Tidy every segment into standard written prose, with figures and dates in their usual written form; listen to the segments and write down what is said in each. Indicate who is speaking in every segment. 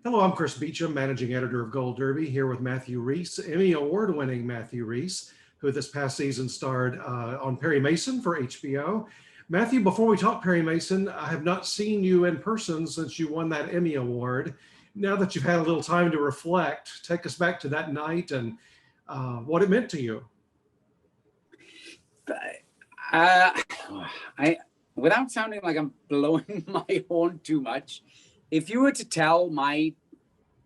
Speaker 1: Hello, I'm Chris Beachum, managing editor of Gold Derby, here with Matthew Rhys, Emmy award-winning Matthew Rhys, who this past season starred on Perry Mason for HBO. Matthew, before we talk Perry Mason, I have not seen you in person since you won that Emmy award. Now that you've had a little time to reflect, take us back to that night and what it meant to you.
Speaker 2: I, without sounding like I'm blowing my horn too much, if you were to tell my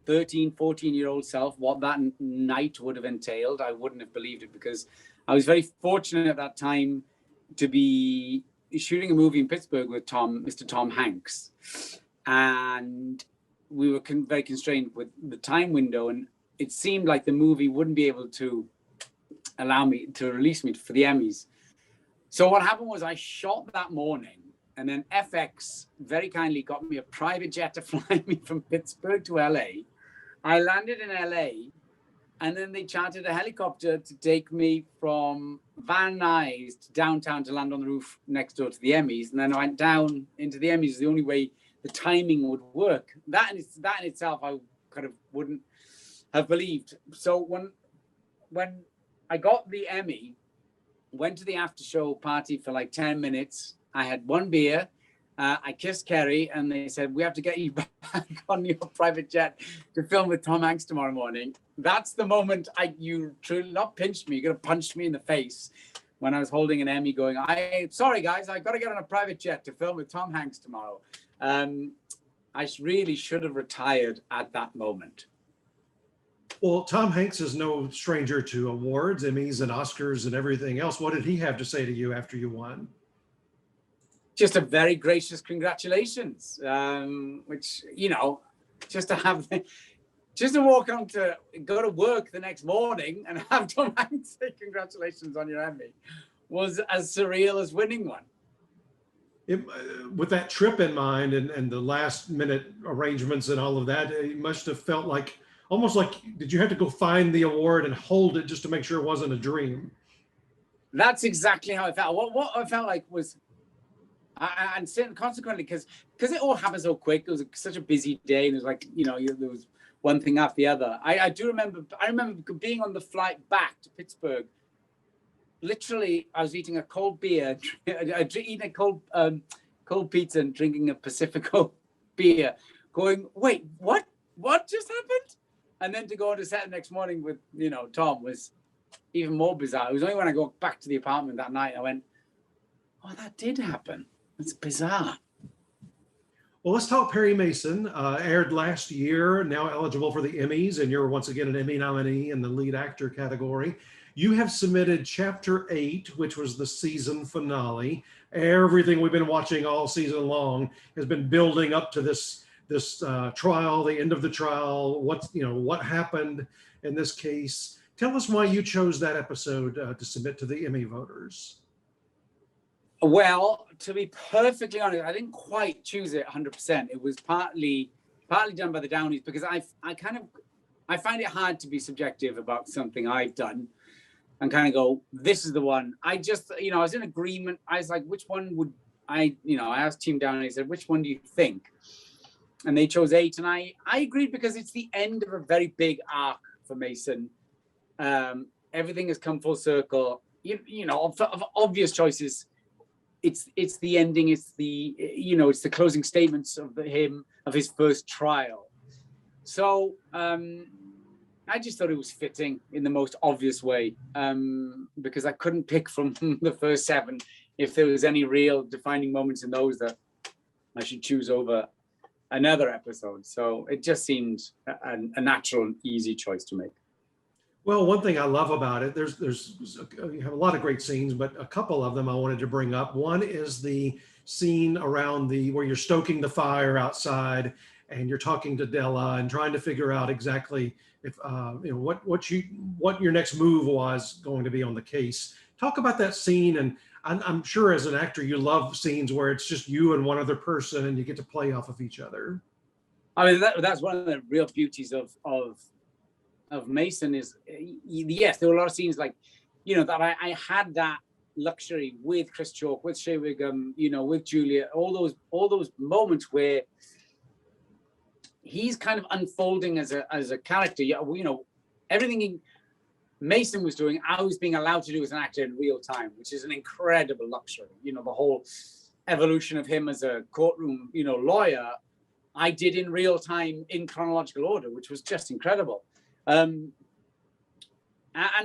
Speaker 2: 13, 14-year-old self what that night would have entailed, I wouldn't have believed it, because I was very fortunate at that time to be shooting a movie in Pittsburgh with Mr. Tom Hanks. And we were very constrained with the time window, and it seemed like the movie wouldn't be able to allow me to release me for the Emmys. So what happened was I shot that morning, and then FX very kindly got me a private jet to fly me from Pittsburgh to LA. I landed in LA, and then they chartered a helicopter to take me from Van Nuys to downtown to land on the roof next door to the Emmys. And then I went down into the Emmys. The only way the timing would work. That in itself, I kind of wouldn't have believed. So when I got the Emmy, went to the after show party for like 10 minutes. I had one beer. I kissed Kerry, and they said, we have to get you back on your private jet to film with Tom Hanks tomorrow morning. That's the moment you truly not pinched me, you're going to punch me in the face, when I was holding an Emmy going, sorry guys, I got to get on a private jet to film with Tom Hanks tomorrow. I really should have retired at that moment.
Speaker 1: Well, Tom Hanks is no stranger to awards, Emmys and Oscars and everything else. What did he have to say to you after you won?
Speaker 2: Just a very gracious congratulations, which, you know, just to walk on to go to work the next morning and have Tom Hanks say congratulations on your Emmy was as surreal as winning one.
Speaker 1: With that trip in mind and the last minute arrangements and all of that, it must have felt like, almost like, did you have to go find the award and hold it just to make sure it wasn't a dream?
Speaker 2: That's exactly how I felt. What I felt like was, and consequently, because it all happened so quick, it was such a busy day, and it was like, you know, there was one thing after the other. I remember being on the flight back to Pittsburgh. Literally, I was eating a cold beer, eating a cold pizza and drinking a Pacifico beer, going, wait, what just happened? And then to go on to set the next morning with, you know, Tom was even more bizarre. It was only when I got back to the apartment that night I went, oh, that did happen. That's bizarre.
Speaker 1: Well, let's talk Perry Mason. Aired last year, now eligible for the Emmys, and you're once again an Emmy nominee in the lead actor category. You have submitted Chapter 8, which was the season finale. Everything we've been watching all season long has been building up to this trial, the end of the trial. What happened in this case? Tell us why you chose that episode to submit to the Emmy voters.
Speaker 2: Well, to be perfectly honest, I didn't quite choose it 100%. It was partly done by the Downies, because I find it hard to be subjective about something I've done and kind of go, this is the one. I just, you know, I was in agreement. I was like, which one would I asked Team Downey, I said, which one do you think? And they chose 8, and I agreed, because it's the end of a very big arc for Mason. Everything has come full circle. You know, of obvious choices. It's the ending. It's the closing statements of his first trial. So I just thought it was fitting in the most obvious way, because I couldn't pick from the first 7 if there was any real defining moments in those that I should choose over another episode. So it just seemed a natural and easy choice to make.
Speaker 1: Well, one thing I love about it, you have a lot of great scenes, but a couple of them I wanted to bring up. One is the scene around where you're stoking the fire outside, and you're talking to Della and trying to figure out exactly if what your next move was going to be on the case. Talk about that scene, and I'm sure as an actor you love scenes where it's just you and one other person, and you get to play off of each other.
Speaker 2: I mean, that's one of the real beauties of Mason is, yes, there were a lot of scenes like, you know, that I had that luxury with Chris Chalk, with Shea Wiggum, you know, with Julia, all those moments where he's kind of unfolding as a character. Everything Mason was doing, I was being allowed to do as an actor in real time, which is an incredible luxury. The whole evolution of him as a courtroom, lawyer, I did in real time in chronological order, which was just incredible. And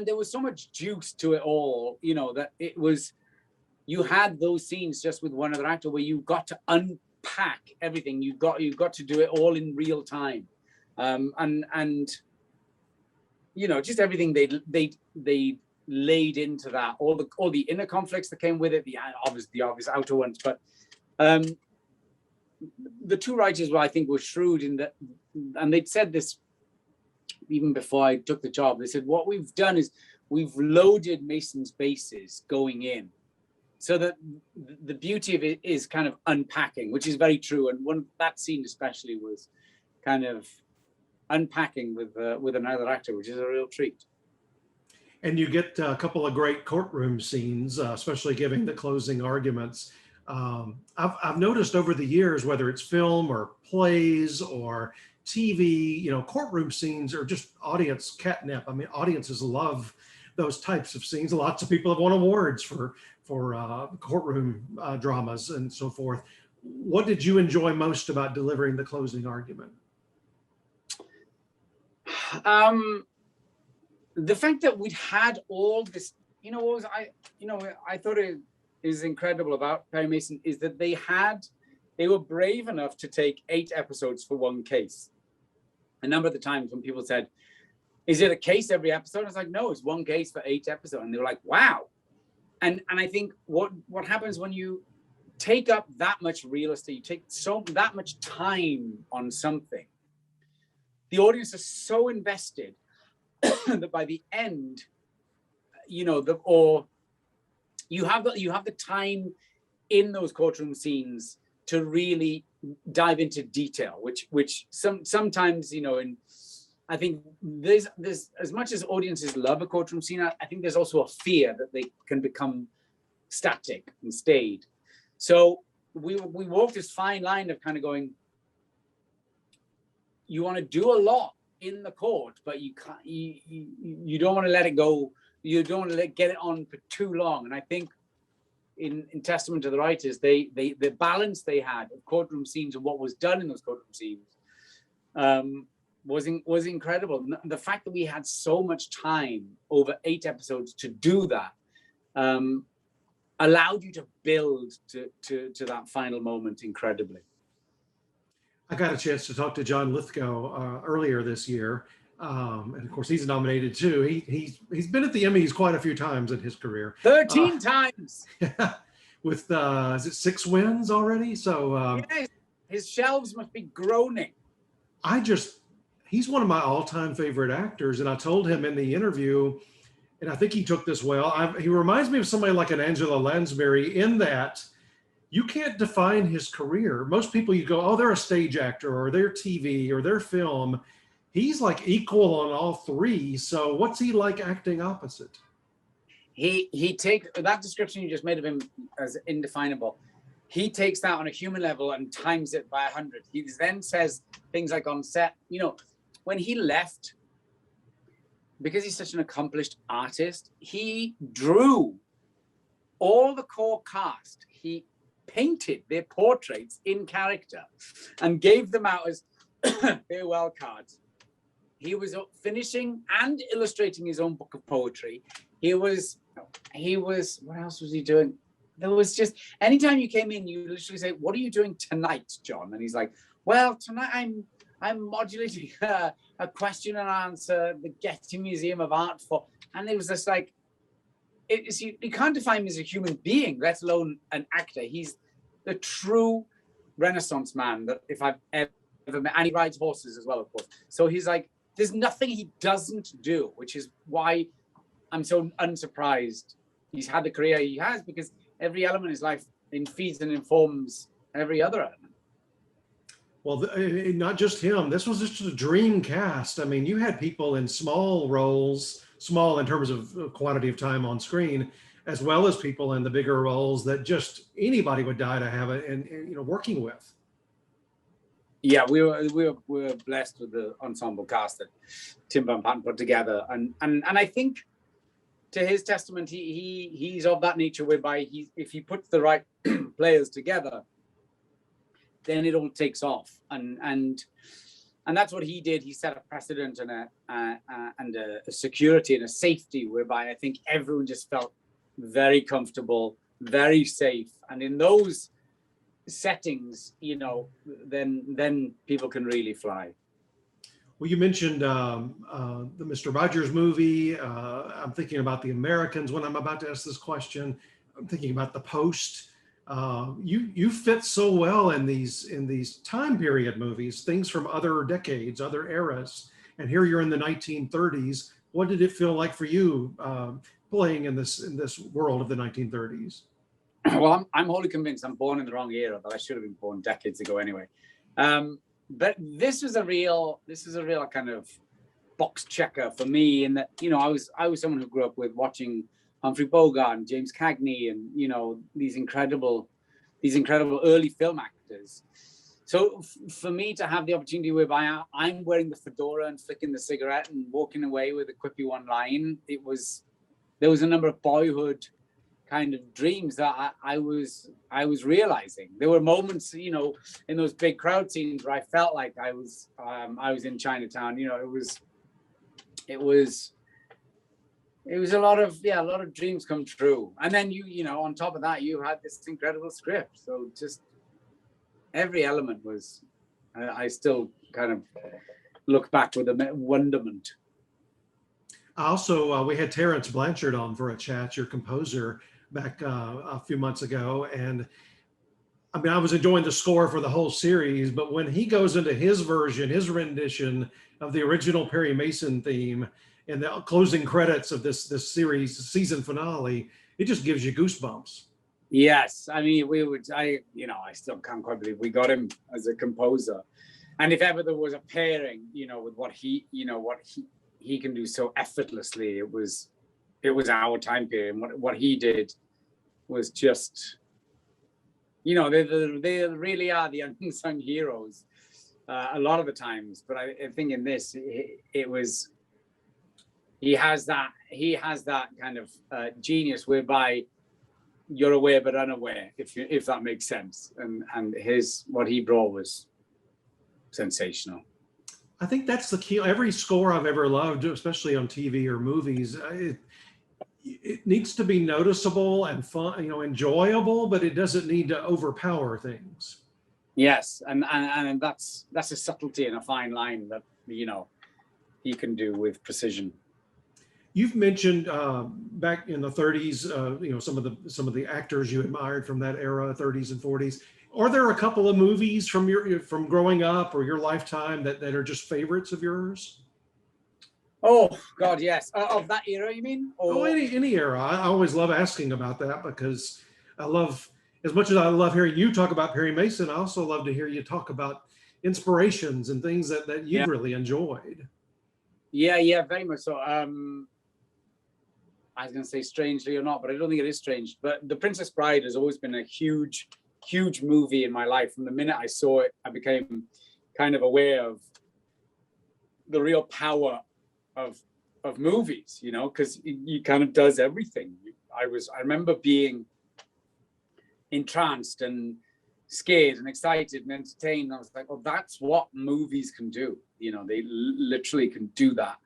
Speaker 2: there was so much juice to it all, that it was, you had those scenes just with one other actor where you got to unpack everything. You got to do it all in real time. And just everything they laid into that, all the inner conflicts that came with it, the obvious outer ones, but the two writers I think were shrewd in that, and they'd said this even before I took the job. They said, what we've done is we've loaded Mason's bases going in, so that the beauty of it is kind of unpacking, which is very true. And that scene especially was kind of unpacking with another actor, which is a real treat.
Speaker 1: And you get a couple of great courtroom scenes, especially giving the closing arguments. I've noticed over the years, whether it's film or plays or TV, courtroom scenes are just audience catnip. I mean, audiences love those types of scenes. Lots of people have won awards for courtroom dramas and so forth. What did you enjoy most about delivering the closing argument?
Speaker 2: The fact that we'd had all this, I thought it is incredible about Perry Mason is that they were brave enough to take 8 episodes for one case. A number of the times when people said, is it a case every episode? I was like, no, it's one case for 8 episodes. And they were like, wow. And I think what happens when you take up that much real estate, you take that much time on something, the audience is so invested that by the end, you have the time in those courtroom scenes to really dive into detail, which sometimes, I think there's as much as audiences love a courtroom scene, I think there's also a fear that they can become static and staid. So we walked this fine line of kind of going, you want to do a lot in the court, but you can't, you don't want to let it go. You don't want to get it on for too long. And I think in testament to the writers, the balance they had of courtroom scenes and what was done in those courtroom scenes was incredible. The fact that we had so much time over 8 episodes to do that allowed you to build to that final moment incredibly.
Speaker 1: I got a chance to talk to John Lithgow earlier this year, and of course he's nominated too. He's been at the Emmys quite a few times in his career.
Speaker 2: 13 times.
Speaker 1: With is it 6 wins already? So
Speaker 2: yes, his shelves must be groaning.
Speaker 1: He's one of my all-time favorite actors, and I told him in the interview, and I think he took this well. He reminds me of somebody like an Angela Lansbury in that you can't define his career. Most people, you go, oh, they're a stage actor, or they're TV, or they're film. He's like equal on all 3. So what's he like acting opposite?
Speaker 2: He takes that description you just made of him as indefinable. He takes that on a human level and times it by 100. He then says things like on set, when he left, because he's such an accomplished artist, he drew all the core cast. He painted their portraits in character and gave them out as farewell cards. He was finishing and illustrating his own book of poetry. He was, what else was he doing? There was just, anytime you came in, you literally say, what are you doing tonight, John? And he's like, well, tonight I'm modulating a question and answer, the Getty Museum of Art for, and it was just like, you can't define him as a human being, let alone an actor. He's the true Renaissance man that if I've ever met, and he rides horses as well, of course. So he's like, there's nothing he doesn't do, which is why I'm so unsurprised he's had the career he has, because every element of his life feeds and informs every other element.
Speaker 1: Well, not just him. This was just a dream cast. I mean, you had people in small roles, small in terms of quantity of time on screen, as well as people in the bigger roles that just anybody would die to have it and working with.
Speaker 2: Yeah, we were blessed with the ensemble cast that Timber and Patton put together, and I think, to his testament, he's of that nature whereby if he puts the right players together, then it all takes off, and that's what he did. He set a precedent and a security and a safety whereby I think everyone just felt very comfortable, very safe, and in those settings, then people can really fly.
Speaker 1: Well, you mentioned the Mr. Rogers movie. I'm thinking about The Americans when I'm about to ask this question. I'm thinking about The Post. You fit so well in these time period movies, things from other decades, other eras, and here you're in the 1930s. What did it feel like for you playing in this world of the 1930s?
Speaker 2: Well, I'm wholly convinced I'm born in the wrong era, but I should have been born decades ago anyway. But this is a real kind of box checker for me, in that I was someone who grew up with watching Humphrey Bogart and James Cagney and these incredible early film actors. So for me to have the opportunity whereby I'm wearing the fedora and flicking the cigarette and walking away with a quippy one line, there was a number of boyhood kind of dreams that I was realizing. There were moments, in those big crowd scenes where I felt like I was in Chinatown. It was a lot of dreams come true. And then on top of that, you had this incredible script. So just every element was, I still kind of look back with a wonderment.
Speaker 1: Also, we had Terrence Blanchard on for a chat, your composer, back a few months ago. And I mean, I was enjoying the score for the whole series, but when he goes into his version, his rendition of the original Perry Mason theme and the closing credits of this series season finale, it just gives you goosebumps.
Speaker 2: Yes. I mean, I still can't quite believe we got him as a composer. And if ever there was a pairing, with what he can do so effortlessly, it was our time period. And what he did was just, they really are the unsung heroes a lot of the times. But I think in this, he has that kind of genius whereby you're aware but unaware, if that makes sense. And what he brought was sensational.
Speaker 1: I think that's the key. Every score I've ever loved, especially on TV or movies, it needs to be noticeable and fun, enjoyable, but it doesn't need to overpower things.
Speaker 2: Yes, and that's a subtlety and a fine line that he can do with precision.
Speaker 1: You've mentioned back in the 30s, some of the actors you admired from that era, 30s and 40s. Are there a couple of movies from growing up or your lifetime that are just favorites of yours?
Speaker 2: Oh God, yes. Of that era, you mean?
Speaker 1: Or any era. I always love asking about that because I love, as much as I love hearing you talk about Perry Mason, I also love to hear you talk about inspirations and things that you've really enjoyed.
Speaker 2: Yeah, very much so. I was going to say strangely or not, but I don't think it is strange. But The Princess Bride has always been a huge movie in my life. From the minute I saw it, I became kind of aware of the real power of movies, because he kind of does everything. I remember being entranced and scared and excited and entertained. I was like, oh, that's what movies can do. They literally can do that.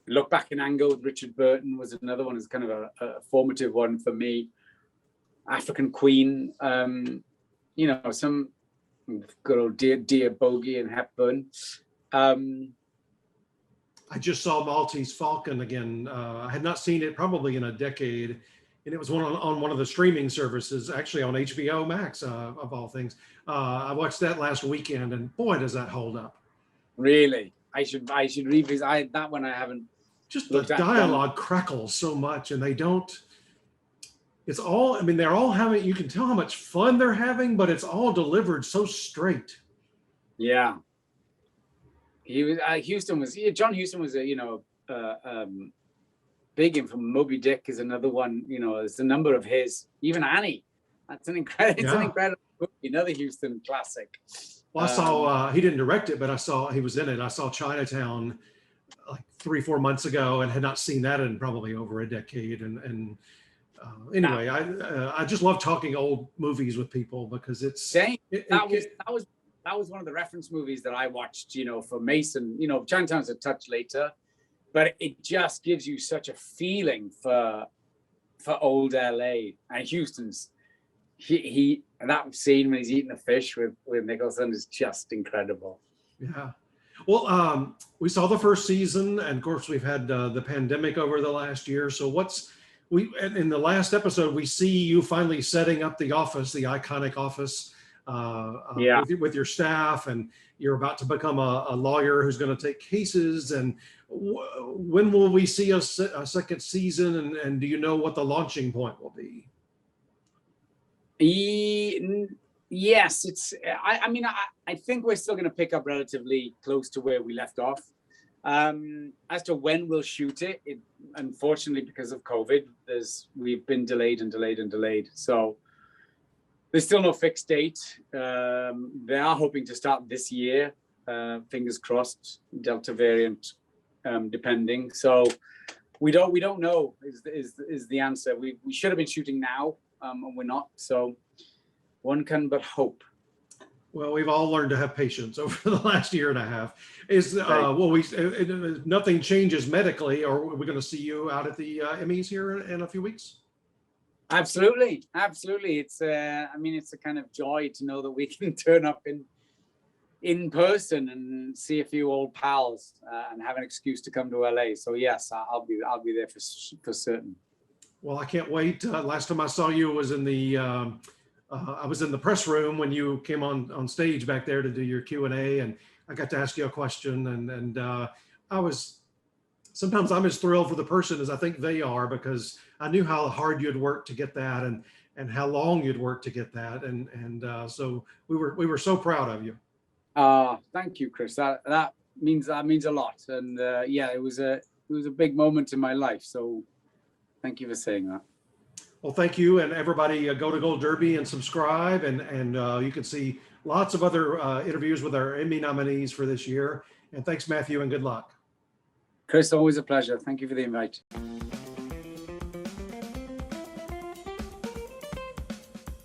Speaker 2: Look Back in Anger with Richard Burton was another one. It's kind of a formative one for me. African Queen, some good old Dear Bogey and Hepburn.
Speaker 1: I just saw Maltese Falcon again. I had not seen it probably in a decade, and it was on one of the streaming services, actually on HBO Max, of all things. I watched that last weekend, and boy, does that hold up.
Speaker 2: Really? I should revisit that one. I haven't.
Speaker 1: Just the dialogue crackles so much, and they don't. It's all. I mean, they're all having. You can tell how much fun they're having, but it's all delivered so straight. Yeah.
Speaker 2: He was John Huston was big in. From Moby Dick is another one. There's a number of his. Even Annie That's an incredible. It's an
Speaker 1: Yeah.
Speaker 2: incredible movie. Another Houston classic.
Speaker 1: Well, I saw he didn't direct it, but I saw he was in it. I saw Chinatown like 3-4 months ago and had not seen that in probably over a decade. And anyway, I just love talking old movies with people because it's
Speaker 2: Same.
Speaker 1: it-
Speaker 2: That
Speaker 1: it-
Speaker 2: was one of the reference movies that I watched. For Mason. Chinatown's a touch later, but it just gives you such a feeling for old LA and Houston's. He that scene when he's eating the fish with Nicholson is just incredible.
Speaker 1: Yeah. Well, we saw the first season, and of course, we've had the pandemic over the last year. So, in the last episode, we see you finally setting up the office, the iconic office,
Speaker 2: Yeah.
Speaker 1: with your staff, and you're about to become a lawyer who's going to take cases. And when will we see a second season? And do you know what the launching point will be?
Speaker 2: Yes, I think we're still going to pick up relatively close to where we left off. As to when we'll shoot it, unfortunately, because of COVID, we've been delayed. So there's still no fixed date. They are hoping to start this year. Fingers crossed, Delta variant, depending. So we don't know is the answer. We should have been shooting now. And we're not, so one can but hope.
Speaker 1: Well, we've all learned to have patience over the last year and a half. Nothing changes medically, or are we going to see you out at the Emmys here in a few weeks?
Speaker 2: Absolutely. It's it's a kind of joy to know that we can turn up in person and see a few old pals and have an excuse to come to LA. So yes, I'll be there for certain.
Speaker 1: Well, I can't wait. Last time I saw you was in the I was in the press room when you came on stage back there to do your Q&A, and I got to ask you a question. And sometimes I'm as thrilled for the person as I think they are, because I knew how hard you'd worked to get that, and how long you'd worked to get that, and so we were so proud of you.
Speaker 2: Thank you, Chris. That means a lot, and it was a big moment in my life. So. Thank you for saying that.
Speaker 1: Well, thank you, and everybody go to Gold Derby and subscribe, and you can see lots of other interviews with our Emmy nominees for this year. And thanks, Matthew, and good luck.
Speaker 2: Chris, always a pleasure. Thank you for the invite.